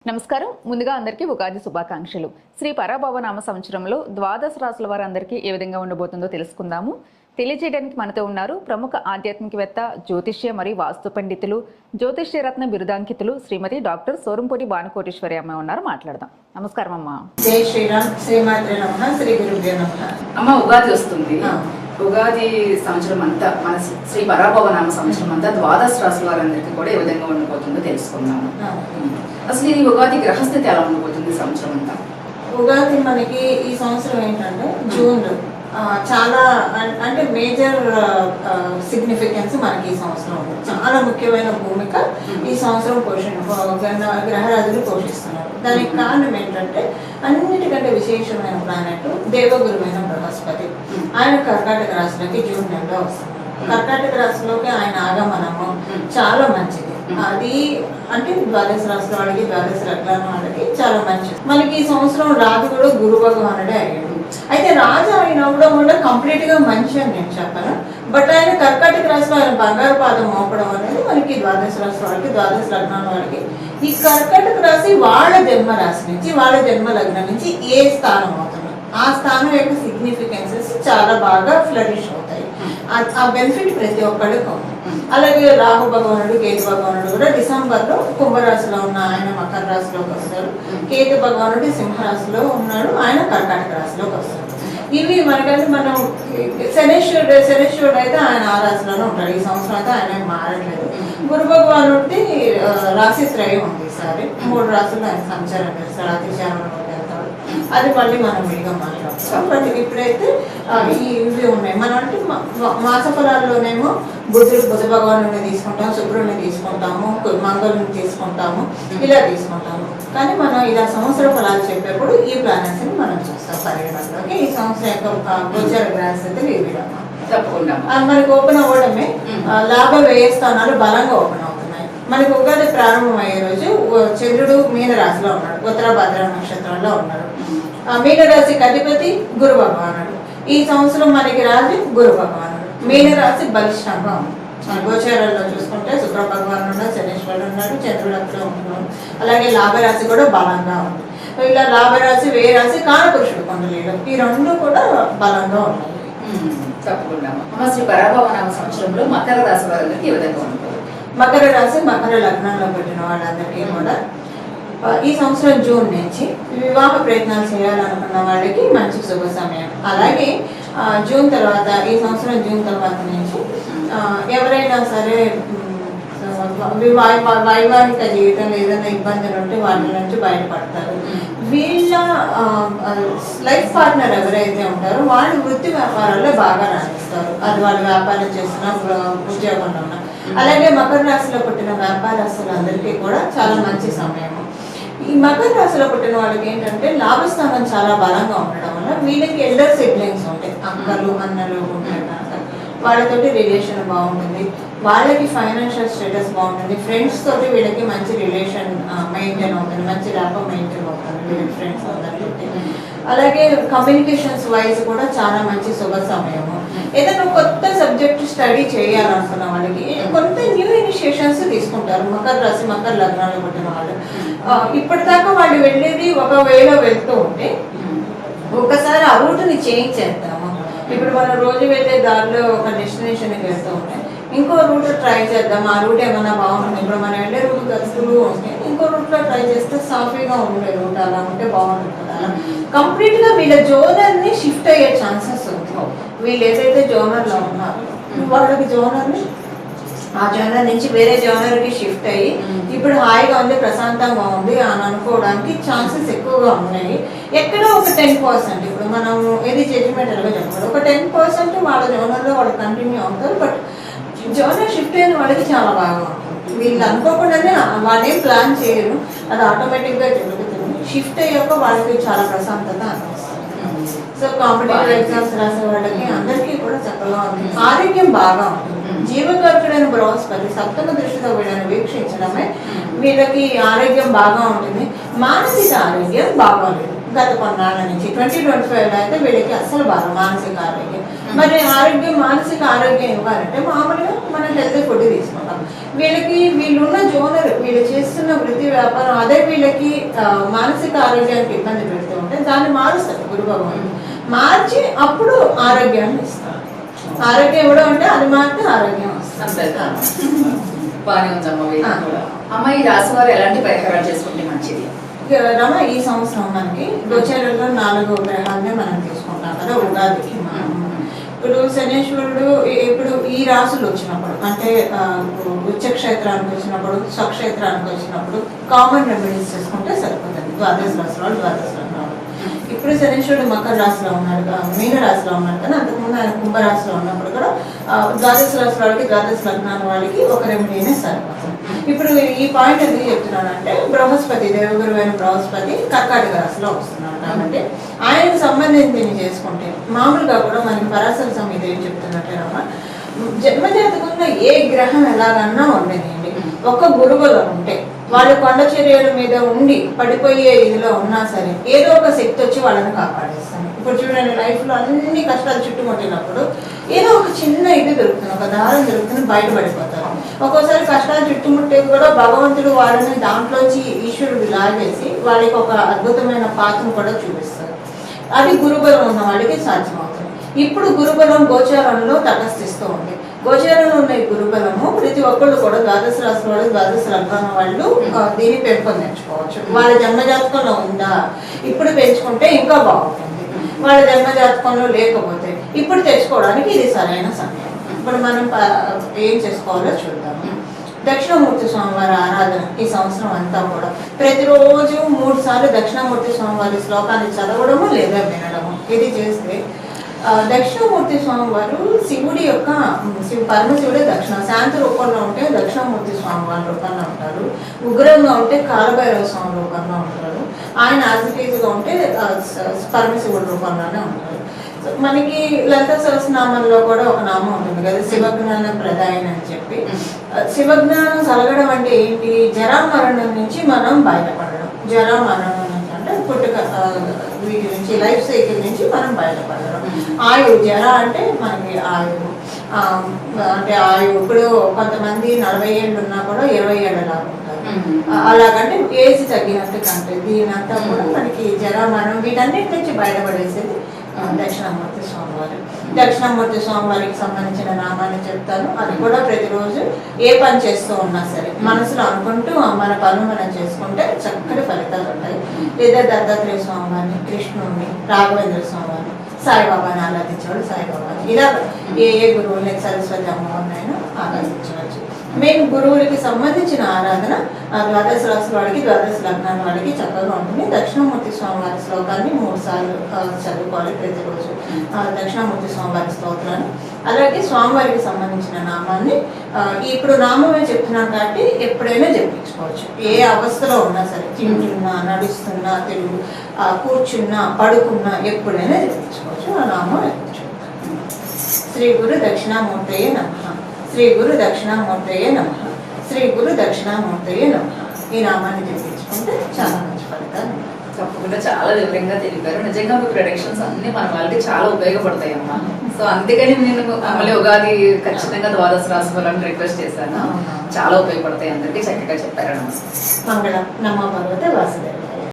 నమస్కారం. ముందుగా అందరికీ ఉగాది శుభాకాంక్షలు. శ్రీ పరాభవనామ సంవత్సరంలో ద్వాదశ రాశుల వారందరికీ ఏ విధంగా ఉండబోతుందో తెలుసుకుందాము. తెలియజేయడానికి మనతో ఉన్నారు ప్రముఖ ఆధ్యాత్మికవేత్త, జ్యోతిష్య మరియు వాస్తు పండితులు, జ్యోతిష్య రత్న బిరుదాంకితులు శ్రీమతి డాక్టర్ సోరంపూడి భానుకోటేశ్వరి అమ్మ ఉన్నారు. మాట్లాడదాం. నమస్కారం అమ్మ. జై శ్రీరామ్. శ్రీమాత్రే నమః. శ్రీ గురుభ్యో నమః. అమ్మ, ఉగాది వస్తుంది. ఉగాది సంవత్సరం అంతా మన శ్రీ పరాభవనామ సంవత్సరం అంతా ద్వాదశ రాశుల వారందరికీ కూడా ఏ విధంగా ఉండబోతుందో తెలుసుకుందాము. అసలు ఈ ఉగాది గ్రహస్థితి ఎలా ఉండబోతుంది సంవత్సరం అంతా? ఉగాది మనకి ఈ సంవత్సరం ఏంటంటే జూన్ చాలా అంటే మేజర్ సిగ్నిఫికెన్స్ మనకి ఈ సంవత్సరం ఉంది. చాలా ముఖ్యమైన భూమిక ఈ సంవత్సరం గ్రహరాజులు పోషిస్తున్నారు. దానికి కారణం ఏంటంటే అన్నిటికంటే విశేషమైన ప్లానెట్ దేవగురువైన బృహస్పతి. ఆయన కర్కాటక రాశిలోకి జూన్ నెలలో వస్తున్నారు. కర్కాటక రాశిలోకి ఆయన ఆగమనము చాలా మంచిది. అది అంటే ద్వాదశ రాశుల వాళ్ళకి, ద్వాదశ లగ్నాల వాళ్ళకి చాలా మంచిది. మనకి ఈ సంవత్సరం రాజు కూడా గురు భగవానుడే అయ్యాడు. అయితే రాజు ఆయన అవ్వడం కూడా కంప్లీట్ గా మంచి అని నేను చెప్పను. బట్ ఆయన కర్కాటక రాశిలో ఆయన బంగారు పాదం మోపడం అనేది మనకి ద్వాదశ రాశి వాళ్ళకి, ద్వాదశ లగ్నాల వాళ్ళకి, ఈ కర్కాటక రాశి వాళ్ళ జన్మ రాశి నుంచి, వాళ్ళ జన్మ లగ్నం నుంచి ఏ స్థానం అవుతుంది, ఆ స్థానం యొక్క సిగ్నిఫికెన్సెస్ చాలా బాగా ఫ్లరిష్ అవుతాయి. ఆ బెనిఫిట్ ప్రతి ఒక్కళ్ళకి ఉంది. అలాగే రాహు భగవానుడు, కేతు భగవానుడు కూడా డిసెంబర్లో కుంభరాశిలో ఉన్న ఆయన మకర రాశిలోకి వస్తారు. కేతు భగవానుడు సింహరాశిలో ఉన్నాడు, ఆయన కర్కాటక రాశిలోకి వస్తారు. ఇవి మనకంటే మనం శనేశ్వరుడు అయితే ఆయన ఆ రాశిలోనే ఉంటాడు. ఈ సంవత్సరం అయితే ఆయన మారట్లేదు. గురు భగవానుడి రాశి త్రయం ఉంది. ఈసారి 3 రాశులు ఆయన సంచారం చేస్తాడు. అతిశారంలో వెళ్తాడు. అది మళ్ళీ మనం విడిగా మాట్లాడుతాం. బట్ ఇప్పుడైతే ఇవి ఉన్నాయి. మనం అంటే మాస ఫలాల్లోనేమో బుధ భగవాను తీసుకుంటాము, శుక్రుడిని తీసుకుంటాము, మంగళుని తీసుకుంటాము, ఇలా తీసుకుంటాము. కానీ మనం ఇలా సంవత్సర ఫలాలు చెప్పేప్పుడు ఈ ప్లానెట్స్ ని మనం చూస్తాం పరిగణలోకి. ఈ సంవత్సరం యొక్క గోచర గ్రహస్థితులు ఈ విధంగా తప్పకుండా మనకి ఓపెన్ అవ్వడమే. లాభ వ్యయ స్థానాలు బలంగా ఓపెన్ అవుతున్నాయి. మనకి ఉగాది ప్రారంభం అయ్యే రోజు చంద్రుడు మీన రాశిలో ఉన్నాడు, ఉత్తరాభద్ర నక్షత్రంలో ఉన్నాడు. మీనరాశికి అధిపతి గురు భగవానుడు. ఈ సంవత్సరం మనకి రాజు గురు భగవానుడు. మీనరాశి బలిష్టంగా ఉంది. గోచారాల్లో చూసుకుంటే శుక్ర భగవానుడు, శనీశ్వరుడు ఉన్నాడు, చంద్రుడు అక్కడ ఉంటున్నాడు. అలాగే లాభరాశి కూడా బలంగా ఉంది. ఇలా లాభరాశి, వ్యయ రాశి, కాలపురుషుడు కొండలీలు, ఈ రెండు కూడా బలంగా ఉన్నాయి. తప్పకుండా. శ్రీ పరాభవనామ సంవత్సరంలో మకర రాశి వారందరికీ ఏ విధంగా ఉంటుంది? మకర రాశి, మకర లగ్నంలో పెట్టిన వాళ్ళందరికీ కూడా ఈ సంవత్సరం జూన్ నుంచి వివాహ ప్రయత్నాలు చేయాలనుకున్న వాళ్ళకి మంచి శుభ సమయం. అలాగే జూన్ తర్వాత, ఈ సంవత్సరం జూన్ తర్వాత నుంచి ఎవరైనా సరే వైవాహిక జీవితంలో ఏదైనా ఇబ్బందులు ఉంటే వాటి నుంచి బయటపడతారు. వీళ్ళ లైఫ్ పార్ట్నర్ ఎవరైతే ఉంటారో వాళ్ళు వృత్తి వ్యాపారాల్లో బాగా రాణిస్తారు. అది వాళ్ళు వ్యాపారం చేస్తున్నా, ఉద్యోగంలో ఉన్నా. అలాగే మకర రాశిలో పుట్టిన వ్యాపారస్తులందరికీ కూడా చాలా మంచి సమయం. ఈ మకర రాశిలో పుట్టిన వాళ్ళకి ఏంటంటే లాభస్థానం చాలా బలంగా ఉండడం వల్ల వీళ్ళకి ఎల్డర్ సిబ్లింగ్స్ ఉంటాయి, అక్కలు అన్నలు ఉంటాయి కనుక వాళ్ళతోటి రిలేషన్ బాగుంటుంది. వాళ్ళకి ఫైనాన్షియల్ స్టేటస్ బాగుంటుంది. ఫ్రెండ్స్ తోటి వీళ్ళకి మంచి రిలేషన్ మెయింటైన్ అవుతుంది, మంచి ర్యాపో మెయింటైన్ అవుతుంది వీళ్ళకి ఫ్రెండ్స్ అందరికీ. అలాగే కమ్యూనికేషన్స్ వైజ్ కూడా చాలా మంచి శుభ సమయము. ఏదైనా కొత్త సబ్జెక్ట్ స్టడీ చేయాలనుకున్న వాళ్ళకి కొంత న్యూ ఇనిషియేషన్స్ తీసుకుంటారు. మకర రాశి, మకర లగ్నాల్లో పుట్టిన వాళ్ళు ఇప్పటిదాకా వాళ్ళు వెళ్ళేది ఒక వేలో వెళ్తూ ఉంటే ఒకసారి ఆ రూట్ని చేంజ్ చేద్దాము. ఇప్పుడు మనం రోజు వెళ్ళే దారిలో ఒక డెస్టినేషన్కి వెళ్తూ ఉంటే ఇంకో రూట్ ట్రై చేద్దాం, ఆ రూట్ ఏమైనా బాగుంటుంది. ఇప్పుడు మనం వెళ్ళే రూట్ గతులు ఉంటే ఇంకో రూట్లో ట్రై చేస్తే సాఫీగా ఉండే రూట్ అలా ఉంటే బాగుంటుంది కదా. అలా కంప్లీట్గా వీళ్ళ జోనర్ని షిఫ్ట్ అయ్యే ఛాన్సెస్ ఉంది. వీళ్ళు ఏదైతే జోనర్లో ఉన్నారో వాళ్ళకి జోనర్ని, ఆ జోనర్ నుంచి వేరే జోనర్కి షిఫ్ట్ అయ్యి ఇప్పుడు హాయిగా ఉంది, ప్రశాంతంగా ఉంది అని అనుకోవడానికి ఛాన్సెస్ ఎక్కువగా ఉన్నాయి. ఎక్కడో ఒక 10%, ఇప్పుడు మనం ఏది జడ్జిమెంటల్గా చెప్పాలి, ఒక 10% వాళ్ళ జోనర్లో వాళ్ళు కంటిన్యూ అవుతారు. బట్ జోనర్ షిఫ్ట్ అయిన వాళ్ళకి చాలా బాగా ఉంటుంది. వీళ్ళు అనుకోకుండానే వాళ్ళేం ప్లాన్ చేయరు, అది ఆటోమేటిక్గా జరుగుతుంది. షిఫ్ట్ అయ్యాక వాళ్ళకి చాలా ప్రశాంతత అనిపిస్తుంది. సో కాంపిటేటివ్ ఎగ్జామ్స్ రాసే వాళ్ళకి అందరికీ కూడా చక్కగా ఉంటుంది. ఆరోగ్యం బాగా ఉంటుంది. జీవకర్కుడైన బృహస్పతి సప్తమ దృష్టితో వీళ్ళని వీక్షించడమే వీళ్ళకి ఆరోగ్యం బాగా ఉంటుంది. మానసిక ఆరోగ్యం బాగోలేదు. గత కొన్నాళ్ళ నుంచి 2025లో అయితే వీళ్ళకి అస్సలు బాగా మానసిక ఆరోగ్యం. మరి ఆరోగ్యం మానసిక ఆరోగ్యం ఇవ్వాలంటే మామూలుగా మనం హెల్తీ ఫుడ్ తీసుకుంటాం. వీళ్ళున్న జోనర్, వీళ్ళు చేస్తున్న వృత్తి వ్యాపారం అదే వీళ్ళకి మానసిక ఆరోగ్యానికి ఇబ్బంది పెడుతూ ఉంటే దాన్ని మారుస్తారు గురు భగవానుడు. మార్చి అప్పుడు ఆరోగ్యాన్ని ఇస్తారు. ఆరోగ్యం ఇవ్వడం అంటే అది మాత్రం ఆరోగ్యం వస్తుంది. బాగానే ఉందమ్మ. అమ్మ, ఈ రాశి వారు ఎలాంటి పరిహారాలు చేసుకుంటే మంచిది? రమ, ఈ సంవత్సరం మనకి గోచారంలో 4 గ్రహాలనే మనం తీసుకుంటాం కదా ఉగాదికి. ఇప్పుడు శనేశ్వరుడు ఇప్పుడు ఈ రాశులు వచ్చినప్పుడు అంటే ఉచ్చక్షేత్రానికి వచ్చినప్పుడు, స్వక్షేత్రానికి వచ్చినప్పుడు కామన్ రెమెడీస్ చేసుకుంటే సరిపోతుంది. ద్వాదశ రాశి వాళ్ళు ద్వాదశ లగ్నాలు. ఇప్పుడు శనేశ్వరుడు మకర రాశిలో ఉన్నాడు, మీన రాశిలో ఉన్నాడు కదా, అంతకుముందు ఆయన కుంభరాశిలో ఉన్నప్పుడు కూడా ద్వాదశ రాశి వాళ్ళకి, ద్వాదశ లగ్నాల వాళ్ళకి ఒక రెమెడీనే సరిపోతుంది. ఇప్పుడు ఈ పాయింట్ ఎందుకు చెప్తున్నానంటే బృహస్పతి, దేవగురువైన బృహస్పతి కర్కాటక రాశిలో వస్తున్నాడు కాబట్టి ఆయనకు సంబంధించి చేసుకుంటే మామూలుగా కూడా మనకి పరాశర సంహిత ఏం చెప్తున్నట్టేనమ్మా, జన్మజాతకంలో ఏ గ్రహం ఎలాగన్నా ఉండనియండి, ఒక గురుబలం ఉంటే వాళ్ళు కొండ చర్యల మీద ఉండి పడిపోయే ఇదిలో ఉన్నా సరే ఏదో ఒక శక్తి వచ్చి వాళ్ళని కాపాడేస్తాను. ఇప్పుడు చూడండి, లైఫ్లో అన్ని కష్టాలు చుట్టుముట్టినప్పుడు ఏదో ఒక చిన్న ఇది దొరుకుతుంది, ఒక దారం దొరుకుతుంది, బయటపడిపోతారు. ఒక్కోసారి కష్టాలు చుట్టుముట్టే కూడా భగవంతుడు వాళ్ళని దాంట్లోంచి ఈశ్వరుడు లాగేసి వాళ్ళకి ఒక అద్భుతమైన పాత్రను కూడా చూపిస్తారు. అది గురుబలం ఉన్న వాళ్ళకి సాధ్యమవుతుంది. ఇప్పుడు గురుబలం గోచారంలో తటస్థిస్తూ ఉంది. గోచారంలో ఉన్న ఈ గురుబలము ప్రతి ఒక్కళ్ళు కూడా ద్వాదశ రాశి వాళ్ళు, ద్వాదశ లగ్నం వాళ్ళు దీన్ని పెంపొందించుకోవచ్చు. వాళ్ళ జన్మజాతకంలో ఉందా, ఇప్పుడు పెంచుకుంటే ఇంకా బాగుంటుంది. వాళ్ళ జన్మజాతకంలో లేకపోతే ఇప్పుడు తెచ్చుకోవడానికి ఇది సరైన సమయం. ఇప్పుడు మనం ఏం చేసుకోవాలో చూద్దాము. దక్షిణామూర్తి స్వామివారి ఆరాధన ఈ సంవత్సరం అంతా కూడా ప్రతిరోజు 3 సార్లు దక్షిణామూర్తి స్వామివారి శ్లోకాన్ని చదవడము లేదా వినడము ఇది చేస్తే దక్షిణామూర్తి స్వామివారు శివుడి యొక్క పరమశివుడే శాంతి రూపంలో ఉంటే దక్షిణామూర్తి స్వామివారి రూపంలో ఉంటారు. ఉగ్రంగా ఉంటే కాలభైరవ స్వామి రూపంలో ఉంటారు. ఆయన యాజిటీజ్గా ఉంటే పరమశివుడి రూపంలోనే ఉంటారు. మనకి లలిత సహస్రనామంలో కూడా ఒక నామం ఉంటుంది కదా, శివజ్ఞాన ప్రదాయన అని చెప్పి. శివజ్ఞానం కలగడం అంటే ఏంటి? జరామరణం నుంచి మనం బయటపడడం. జరామరణం నుంచి అంటే పుట్టుక, వీటి నుంచి లైఫ్ సైకిల్ నుంచి మనం బయటపడడం. ఆయువు, జర అంటే మనకి ఆయువు, అంటే ఆయువు. ఇప్పుడు కొంతమంది 40 ఏళ్ళు ఉన్నా కూడా 20 ఏళ్ళ లాగా ఉంటారు. అలాగంటే ఏజ్ తగ్గినట్టు కంటే దీనంతా కూడా మనకి జరామరణం వీటన్నిటి నుంచి బయటపడేసేది దక్షిణామూర్తి స్వామివారు. దక్షిణామూర్తి స్వామివారికి సంబంధించిన నామాన్ని చెప్తాను. అది కూడా ప్రతిరోజు ఏ పని చేస్తూ ఉన్నా సరే మనసులో అనుకుంటూ మన పనులు మనం చేసుకుంటే చక్కటి ఫలితాలు ఉంటాయి. లేదా దత్తాత్రేయ స్వామివారిని, కృష్ణుడిని, రాఘవేంద్ర స్వామివారిని, సాయిబాబాని ఆరాధించేవాడు సాయిబాబాని, ఇలా ఏ గురువుని, సరస్వతి అమ్మవారినైనా ఆరాధించవచ్చు. మెయిన్ గురువులకి సంబంధించిన ఆరాధన ద్వాదశ రాశి వాడికి, ద్వాదశ లగ్నాల వాడికి చక్కగా ఉంటుంది. దక్షిణామూర్తి స్వామివారి శ్లోకాన్ని 3 సార్లు చదువుకోవాలి ప్రతిరోజు, దక్షిణామూర్తి స్వామివారి స్తోత్రాన్ని. అలాగే స్వామివారికి సంబంధించిన నామాన్ని ఇప్పుడు నామమే చెప్తున్నాను కాబట్టి ఎప్పుడైనా జపించుకోవచ్చు. ఏ అవస్థలో ఉన్నా సరే, తింటున్నా, నడుస్తున్నా, కూర్చున్నా, పడుకున్నా ఎప్పుడైనా జపించుకోవచ్చు. ఆ నామం శ్రీ గురు దక్షిణామూర్తయే నమః, శ్రీ గురు దక్షిణామూర్తయే నమః, శ్రీ గురు దక్షిణామూర్తయే నమః. ఈ నామాన్ని జపించుకుంటే చాలా మంచి ఫలితాలు. తప్పకుండా చాలా వివరంగా తెలిపారు. నిజంగా మీ ప్రొడక్షన్స్ అన్ని మన వాళ్ళకి చాలా ఉపయోగపడతాయి అమ్మా. సో అందుకని నేను మళ్ళీ ఉగాది ఖచ్చితంగా ద్వాదశ రాశి వాళ్ళని రిక్వెస్ట్ చేశాను. చాలా ఉపయోగపడతాయి అందరికీ, చక్కగా చెప్పారు. నమస్తే. మంగళం. నమో భగవతే వాసుదేవ.